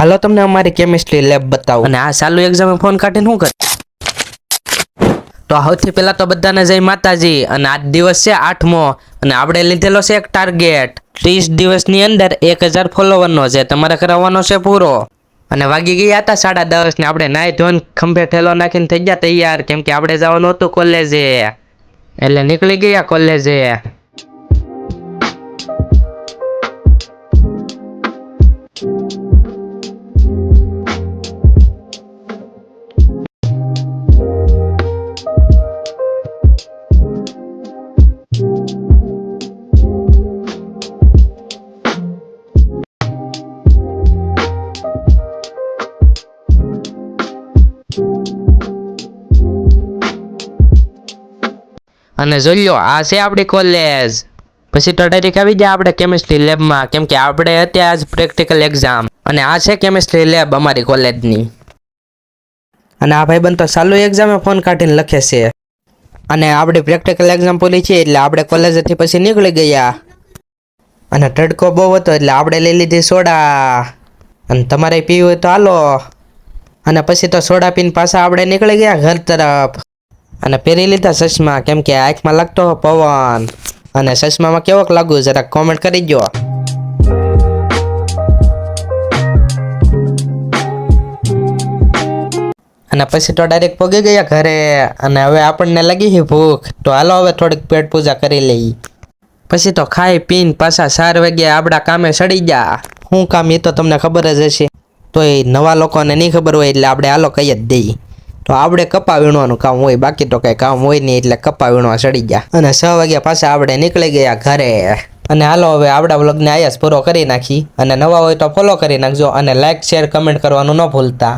હાલો તમને અમારી chemistry lab બતાવું. અને આ ચાલુ એક્ઝામ ફોન કાઢીને શું કરે? તો સૌથી પહેલા તો બધાને જય માતાજી. અને આજ દિવસ છે 8મો અને આપણે લીધેલો છે એક ટાર્ગેટ 30 દિવસની અંદર 1000 ફોલોવરનો છે. તમારે કરાવવાનો છે પૂરો. અને વાગી ગયા હતા 10:30 ને આપણે નાઈ ધોઈને ખંભે ઠેલો નાખીને થઈ ગયા તૈયાર, કેમ કે આપણે જવાનું હતું કોલેજે. એટલે નીકળી ગયા કોલેજે. અને જોઈ લો આ છે આપણી કોલેજ. પછી તો ડાયરેક્ટ આવી ગયા આપણે કેમિસ્ટ્રી લેબમાં, કેમ કે આપણે અત્યારે આજ પ્રેક્ટિકલ એક્ઝામ. અને આ છે કેમિસ્ટ્રી લેબ અમારી કોલેજની. અને આ ભાઈબંધ તો ચાલુ એક્ઝામે ફોન કાઢીને લખે છે. અને આપણી પ્રેક્ટિકલ એક્ઝામ પૂરી છે એટલે આપણે કોલેજથી પછી નીકળી ગયા. અને તડકો બહુ હતો એટલે આપણે લઈ લીધી સોડા. અને તમારે પીવું હોય તો હાલો. અને પછી તો સોડા પીને પાછા આપણે નીકળી ગયા ઘર તરફ. અને પહેરી લીધા ચશ્મા, કેમ કે આંખમાં લાગતો પવન. અને ચશ્મામાં કેવોક લાગુ જરાક કોમેન્ટ કરી દો. અને પછી તો ડાયરેક્ટ પહોંચી ગયા ઘરે. અને હવે આપણને લાગી છે ભૂખ, તો હાલો હવે થોડીક પેટ પૂજા કરી લઈ. પછી તો ખાઈ પીને પાછા 4 વાગે આપણા કામે સડી ગયા. શું કામ એ તો તમને ખબર જ હશે, તો એ નવા લોકોને નહીં ખબર હોય એટલે આપણે હાલો કહી જ દઈએ. તો આપણે કપા વીણવાનું કામ હોય, બાકી તો કંઈ કામ હોય નહીં એટલે કપા વીણવા સડી ગયા. અને 6 વાગ્યા પાછા આપણે નીકળી ગયા ઘરે. અને હાલો હવે આપણા વ્લોગને આયા પૂરો કરી નાખી. અને નવા હોય તો ફોલો કરી નાખજો અને લાઈક શેર કમેન્ટ કરવાનું ન ભૂલતા.